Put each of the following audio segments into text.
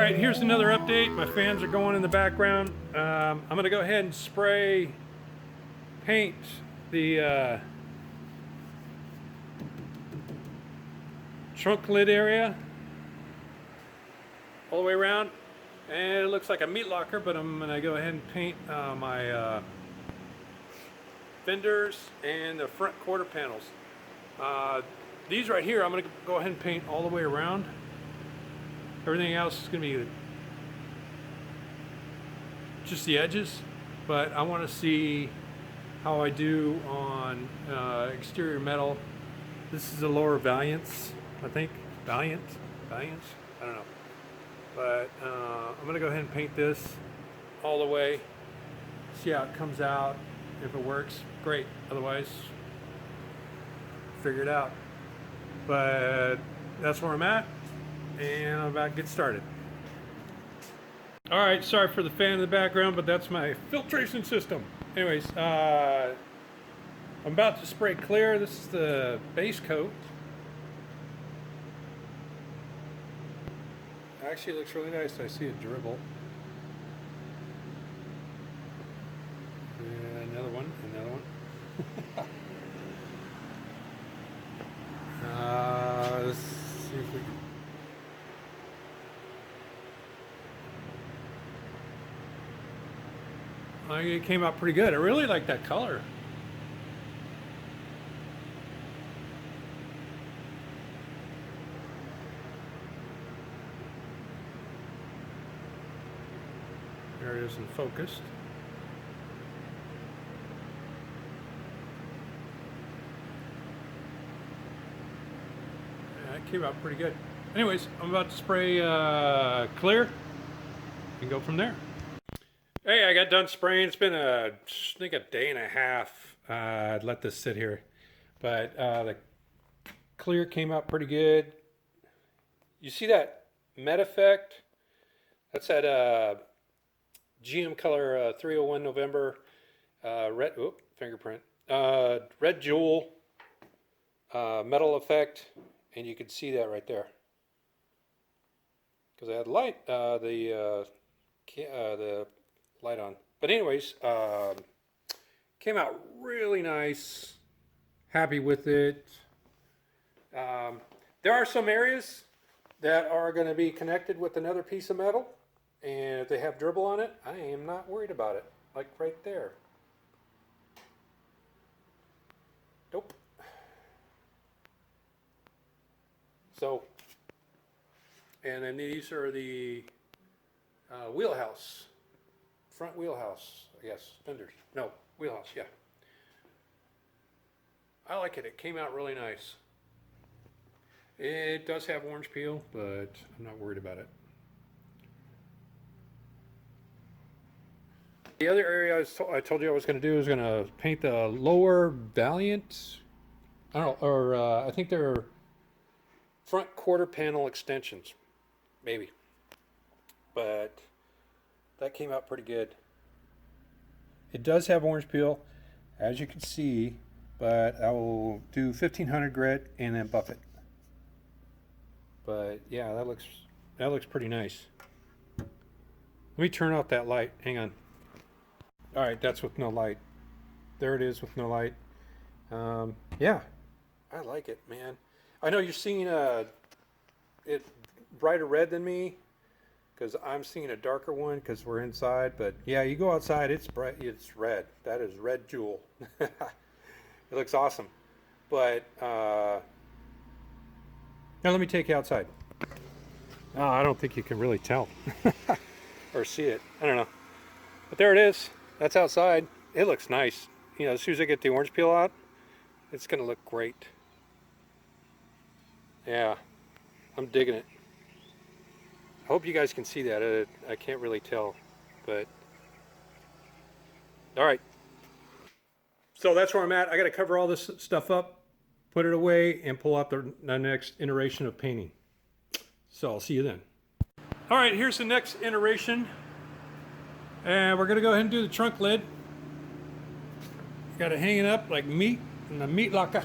Alright, here's another update. My fans are going in the background. I'm going to go ahead and spray paint the trunk lid area all the way around. And it looks like a meat locker, but I'm going to go ahead and paint my fenders and the front quarter panels. These right here, I'm going to go ahead and paint all the way around. Everything else is going to be just the edges, but I want to see how I do on exterior metal. This is a lower Valiance, I think. Valiance? I don't know. But I'm going to go ahead and paint this all the way, see how it comes out. If it works, great. Otherwise, figure it out. But that's where I'm at, and I'm about to get started. Alright, sorry for the fan in the background, but that's my filtration system. Anyways, I'm about to spray clear. This is the base coat. Actually, it looks really nice. I see a dribble. And another one, another one. Let's see if we can... It came out pretty good. I really like that color. There it is in focused. Yeah, it came out pretty good. Anyways, I'm about to spray clear and go from there. Hey, I got done spraying. It's been I think a day and a half. I'd let this sit here, but the clear came out pretty good. You see that matte effect? That's that GM color 301 November red fingerprint red jewel metal effect, and you can see that right there because I had light the light on. But anyways, came out really nice. Happy with it. There are some areas that are going to be connected with another piece of metal, and if they have dribble on it, I am not worried about it. Like right there. Nope. So, and then these are the wheelhouse. Front wheelhouse, I guess, fenders. No, wheelhouse, yeah. I like it. It came out really nice. It does have orange peel, but I'm not worried about it. The other area I told you I was going to do is going to paint the lower Valiant. I don't know, or I think they're front quarter panel extensions, maybe. But that came out pretty good. It does have orange peel, as you can see, but I will do 1500 grit and then buff it. But yeah, that looks pretty nice. Let me turn off that light. Hang on. All right, that's with no light. There it is with no light. Yeah, I like it, man. I know you're seeing it brighter red than me, because I'm seeing a darker one because we're inside. But yeah, you go outside, it's bright, it's red. That is red jewel. It looks awesome. But now let me take you outside. Oh, I don't think you can really tell or see it. I don't know. But there it is. That's outside. It looks nice. You know, as soon as I get the orange peel out, it's going to look great. Yeah, I'm digging it. I hope you guys can see that. I can't really tell, but all right. So that's where I'm at. I got to cover all this stuff up, put it away, and pull out the next iteration of painting. So I'll see you then. All right, here's the next iteration. And we're going to go ahead and do the trunk lid. Got to hang it up like meat in the meat locker.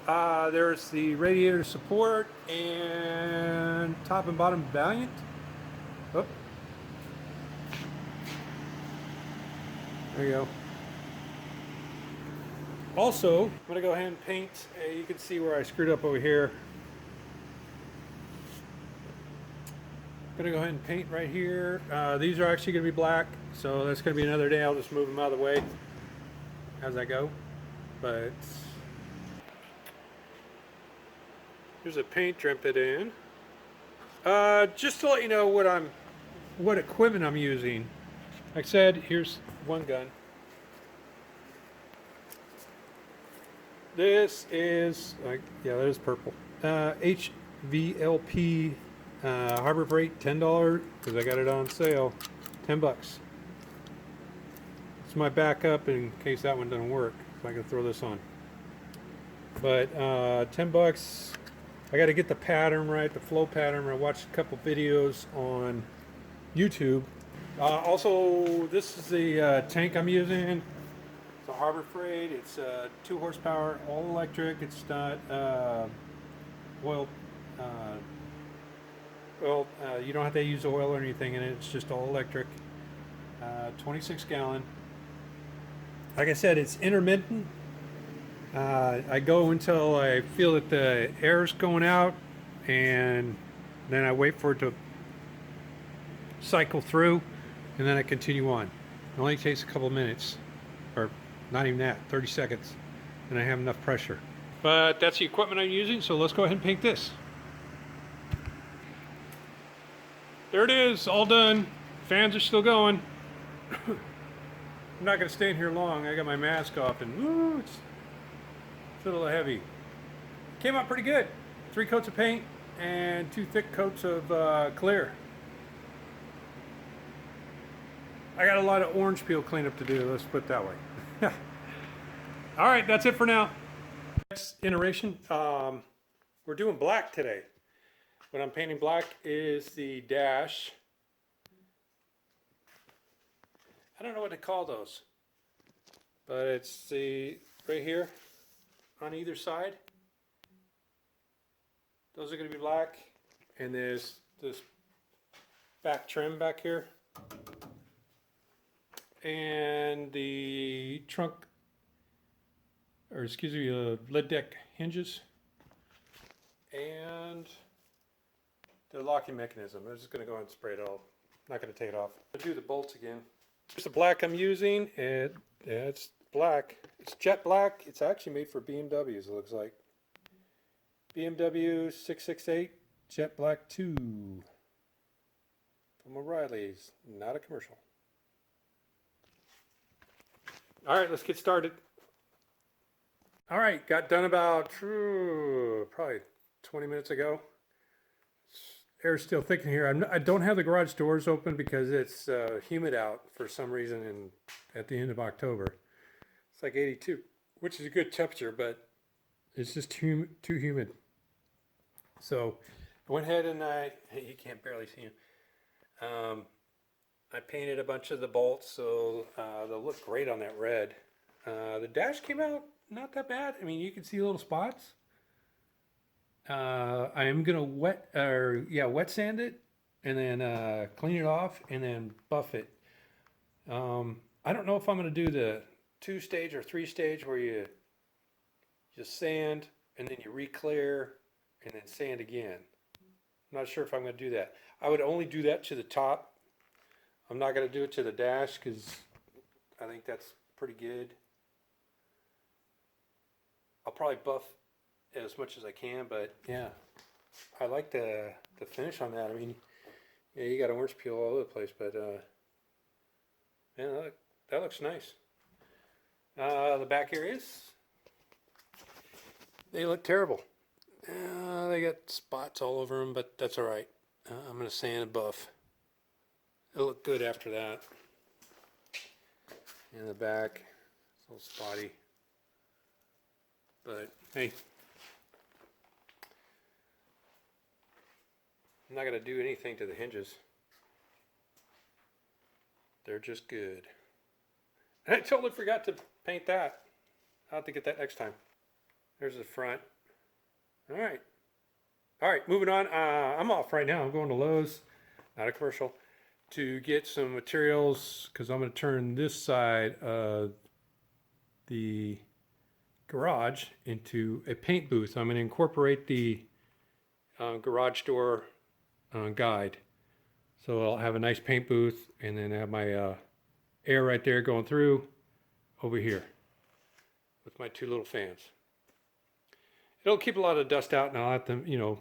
There's the radiator support and top and bottom Valiant. Oh, There you go. Also, I'm going to go ahead and paint. You can see where I screwed up over here. I'm going to go ahead and paint right here. These are actually going to be black, so that's going to be another day. I'll just move them out of the way as I go. But here's a paint drip it in. Just to let you know what equipment I'm using. Like I said, here's one gun. This is, yeah, that is purple. HVLP Harbor Freight, $10 because I got it on sale. 10 bucks. It's my backup in case that one doesn't work. So I can throw this on. But 10 bucks. I got to get the pattern right, the flow pattern. I watched a couple videos on YouTube. Also, this is the tank I'm using. It's a Harbor Freight. It's 2 horsepower, all electric. It's not oil. You don't have to use oil or anything in it. It's just all electric. 26 gallon. Like I said, it's intermittent. I go until I feel that the air's going out, and then I wait for it to cycle through, and then I continue on. It only takes a couple of minutes, or not even that, 30 seconds, and I have enough pressure. But that's the equipment I'm using, so let's go ahead and paint this. There it is, all done. Fans are still going. I'm not going to stay in here long. I got my mask off, and woo, it's a little heavy. Came out pretty good. 3 coats of paint and 2 thick coats of clear. I got a lot of orange peel cleanup to do, let's put it that way. All right, that's it for now. Next iteration, we're doing black today. What I'm painting black is the dash. I don't know what to call those, but it's the right here on either side. Those are going to be black, and there's this back trim back here, and the trunk, or excuse me, lid deck hinges, and the locking mechanism. I'm just going to go ahead and spray it all. I'm not going to take it off. I'll do the bolts again. Here's the black I'm using. It's black. It's jet black. It's actually made for BMWs, it looks like. BMW 668 Jet Black 2 from O'Reilly's. Not a commercial. All right, let's get started. All right, got done about probably 20 minutes ago. Air's still thick in here. I don't have the garage doors open because it's humid out for some reason at the end of October. It's like 82, which is a good temperature, but it's just too humid. So I went ahead and you can't barely see them. I painted a bunch of the bolts so they'll look great on that red. The dash came out not that bad. I mean, you can see little spots. I am gonna wet sand it and then clean it off and then buff it. I don't know if I'm gonna do the 2-stage or 3-stage where you just sand and then you re-clear and then sand again. I'm not sure if I'm gonna do that. I would only do that to the top. I'm not gonna do it to the dash because I think that's pretty good. I'll probably buff as much as I can, but yeah, I like the finish on that. I mean, yeah, you got orange peel all over the place, but yeah, that looks nice. The back areas, they look terrible. They got spots all over them, but that's all right. I'm gonna sand and buff. It'll look good after that. In the back, it's a little spotty, but hey. I'm not going to do anything to the hinges. They're just good. And I totally forgot to paint that. I'll have to get that next time. There's the front. All right, moving on. I'm off right now. I'm going to Lowe's. Not a commercial. to get some materials because I'm going to turn this side of the garage into a paint booth. I'm going to incorporate the garage door guide. So I'll have a nice paint booth and then have my air right there going through over here with my two little fans. It'll keep a lot of dust out and I'll have to, you know,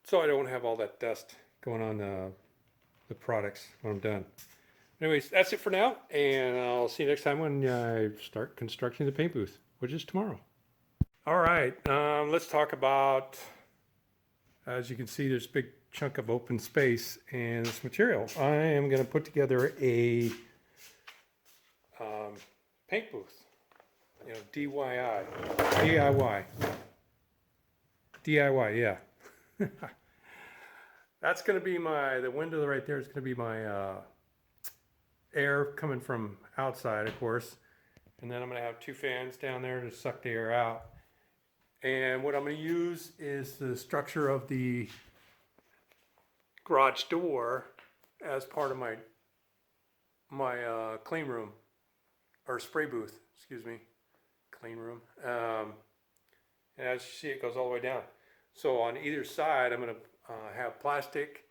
so I don't have all that dust going on the products when I'm done. Anyways, that's it for now, and I'll see you next time when I start constructing the paint booth, which is tomorrow. All right, let's talk about, as you can see, there's a big chunk of open space and this material. I am going to put together a paint booth, you know, DIY, yeah. That's going to be the window right there is going to be my air coming from outside, of course. And then I'm going to have two fans down there to suck the air out. And what I'm going to use is the structure of the garage door as part of my clean room, or spray booth, excuse me, clean room. And as you see, it goes all the way down. So on either side, I'm going to have plastic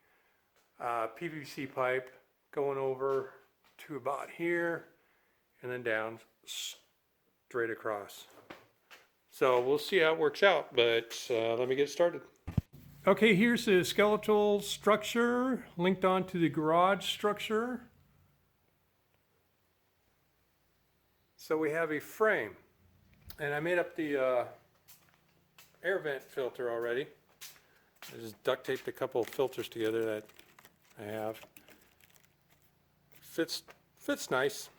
PVC pipe going over to about here and then down straight across. So we'll see how it works out, but let me get started. Okay, here's the skeletal structure linked onto the garage structure. So we have a frame, and I made up the air vent filter already. I just duct taped a couple of filters together that I have. Fits nice.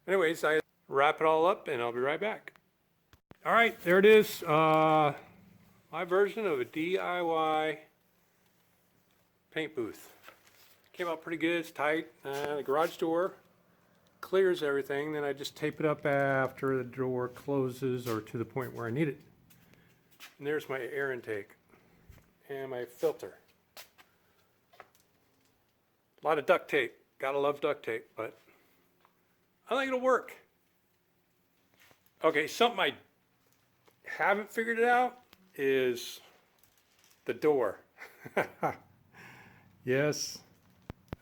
Anyways, I wrap it all up and I'll be right back. All right, there it is. My version of a DIY paint booth. Came out pretty good, it's tight. The garage door clears everything, then I just tape it up after the door closes or to the point where I need it. And there's my air intake and my filter. A lot of duct tape. Gotta love duct tape, but I think it'll work. Okay, something I haven't figured it out is the door. Yes,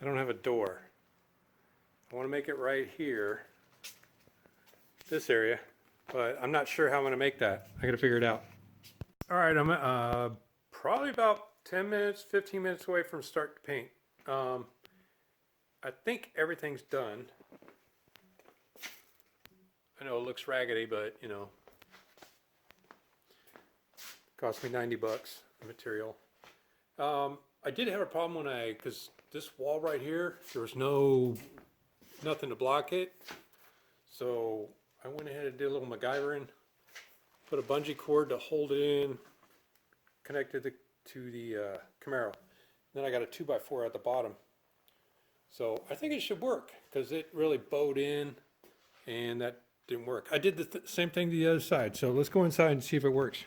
I don't have a door. I want to make it right here, this area, but I'm not sure how I'm going to make that. I got to figure it out. All right, I'm probably about 10 minutes, 15 minutes away from start to paint. I think everything's done. I know it looks raggedy, but you know, it cost me 90 bucks the material. I did have a problem because this wall right here, there was nothing to block it. So I went ahead and did a little MacGyvering, put a bungee cord to hold it in, connected it to the Camaro. Then I got a 2x4 at the bottom. So I think it should work because it really bowed in and that didn't work. I did the same thing to the other side. So let's go inside and see if it works.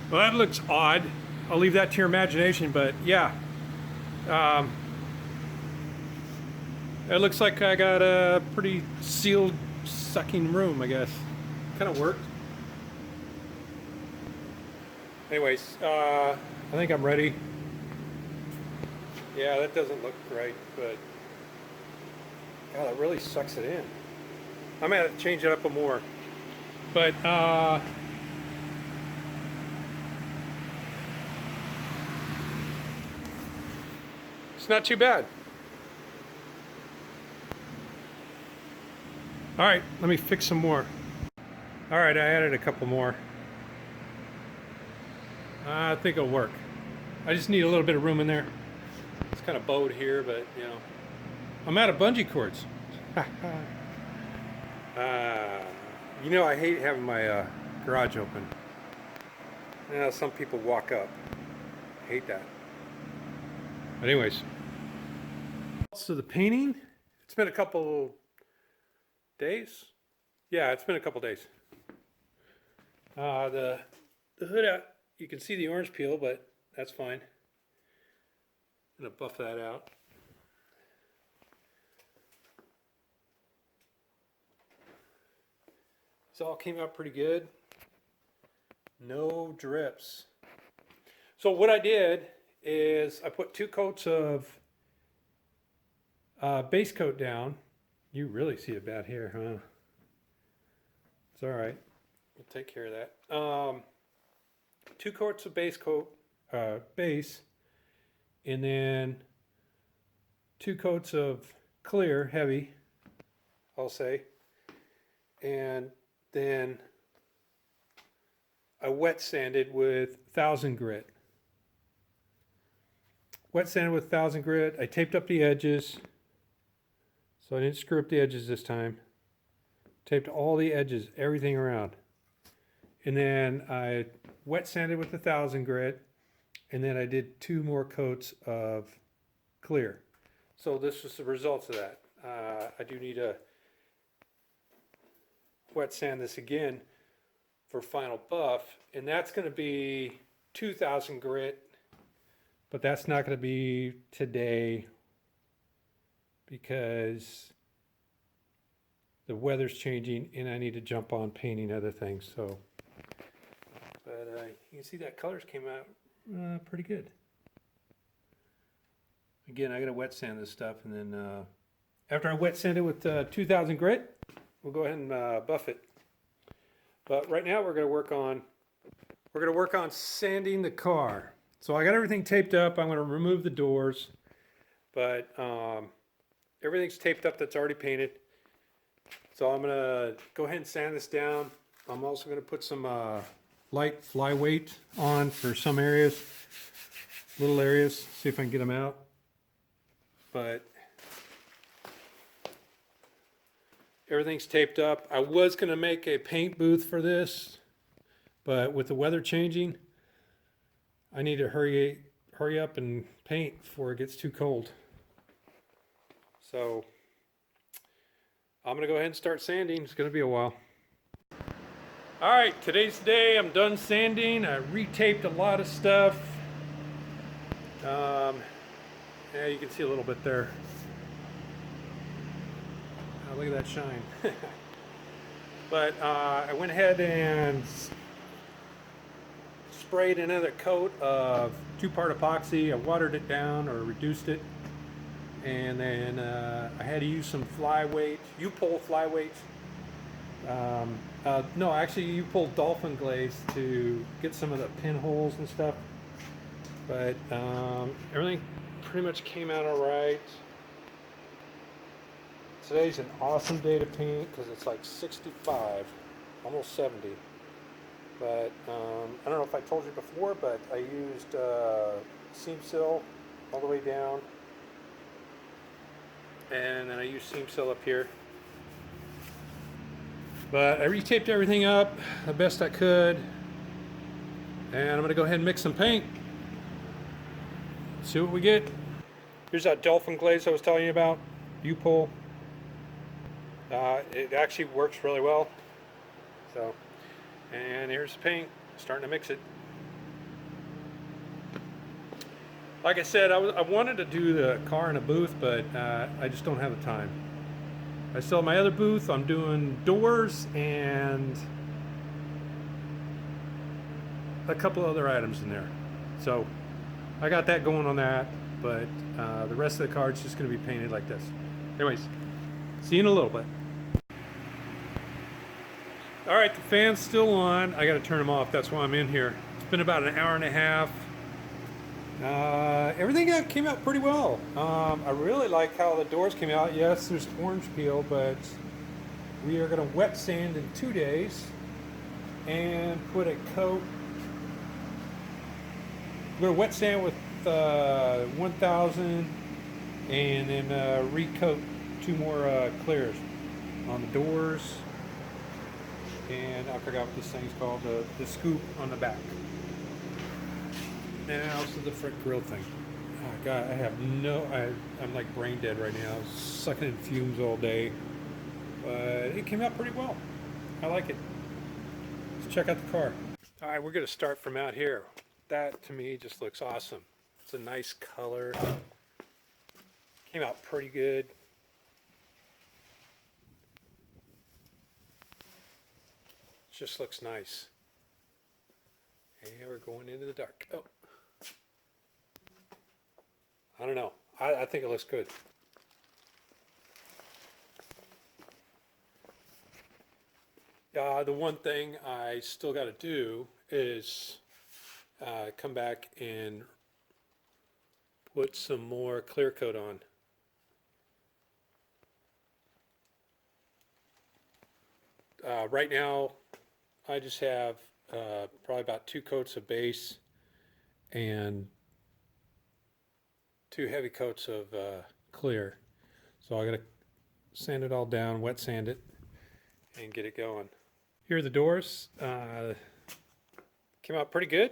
Well, that looks odd. I'll leave that to your imagination, but yeah. It looks like I got a pretty sealed sucking room, I guess. Kind of worked. Anyways, I think I'm ready. Yeah, that doesn't look right, but God, it really sucks it in. I might have to change it up a more. But it's not too bad. All right, let me fix some more. All right, I added a couple more. I think it'll work. I just need a little bit of room in there. It's kind of bowed here, but you know, I'm out of bungee cords. You know, I hate having my garage open. You know, some people walk up. I hate that. But anyways, so the painting, it's been a couple days. Yeah, it's been a couple days. The the hood out. You can see the orange peel, but that's fine. I'm gonna buff that out. This all came out pretty good. No drips. So what I did is I put 2 coats of base coat down. You really see it bad here, huh? It's all right. We'll take care of that. 2 coats of base coat, base, and then 2 coats of clear, heavy, I'll say, and then I wet sanded with 1000 grit. Wet sanded with 1000 grit. I taped up the edges, so I didn't screw up the edges this time. Taped all the edges, everything around. And then I wet sanded with the 1000 grit, and then I did 2 more coats of clear. So this was the results of that. I do need to wet sand this again for final buff, and that's going to be 2000 grit, but that's not going to be today because the weather's changing and I need to jump on painting other things. So, but you can see that colors came out pretty good. Again, I got to wet sand this stuff, and then after I wet sand it with 2000 grit, we'll go ahead and buff it. But right now we're going to work on sanding the car. So I got everything taped up. I'm going to remove the doors, but everything's taped up that's already painted. So I'm going to go ahead and sand this down. I'm also going to put some light flyweight on for some areas, little areas, see if I can get them out. But everything's taped up. I was going to make a paint booth for this, but with the weather changing, I need to hurry up and paint before it gets too cold. So I'm going to go ahead and start sanding. It's going to be a while. All right, today's the day. I'm done sanding. I retaped a lot of stuff. Yeah, you can see a little bit there. Oh, look at that shine. But I went ahead and sprayed another coat of 2-part epoxy. I watered it down or reduced it. And then I had to use some flyweight, U-pull flyweight. No, actually U-pull dolphin glaze to get some of the pinholes and stuff. But everything pretty much came out all right. Today's an awesome day to paint because it's like 65, almost 70. But I don't know if I told you before, but I used seam seal all the way down. And then I used seam seal up here. But I retaped everything up the best I could. And I'm going to go ahead and mix some paint. See what we get. Here's that dolphin glaze I was telling you about. U-pull. It actually works really well. So, and here's the paint. Starting to mix it. Like I said, I wanted to do the car in a booth, but I just don't have the time. I still have my other booth. I'm doing doors and a couple other items in there. So I got that going on that, but the rest of the car is just going to be painted like this. Anyways, see you in a little bit. All right, the fan's still on. I got to turn them off. That's why I'm in here. It's been about an hour and a half. Everything came out pretty well. I really like how the doors came out. Yes, there's orange peel, but we are going to wet sand in 2 days and put a coat. We're going to wet sand with 1000 and then recoat 2 more clears on the doors. And I forgot what this thing's called, the scoop on the back. And also the front grill thing. Oh God, I'm like brain dead right now. Sucking in fumes all day. But it came out pretty well. I like it. Let's check out the car. All right, we're going to start from out here. That to me just looks awesome. It's a nice color. Came out pretty good. Just looks nice. And we're going into the dark. Oh, I don't know. I think it looks good. The one thing I still got to do is come back and put some more clear coat on. Right now, I just have probably about 2 coats of base and 2 heavy coats of clear. So I got to sand it all down, wet sand it, and get it going. Here are the doors. Came out pretty good.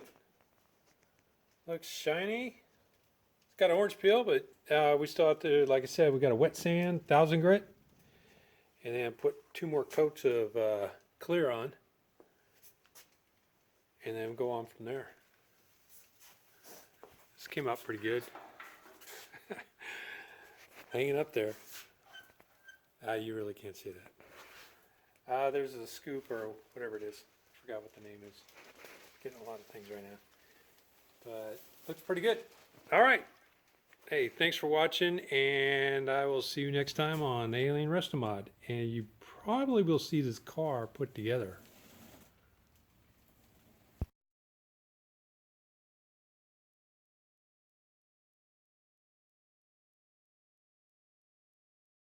Looks shiny. It's got orange peel, but we still have to, like I said, we got a wet sand, 1000 grit, and then put 2 more coats of clear on, and then go on from there. This came out pretty good. Hanging up there. You really can't see that. There's a scoop or whatever it is. I forgot what the name is. Getting a lot of things right now. But looks pretty good. All right. Hey, thanks for watching, and I will see you next time on Alien Restomod. And you probably will see this car put together.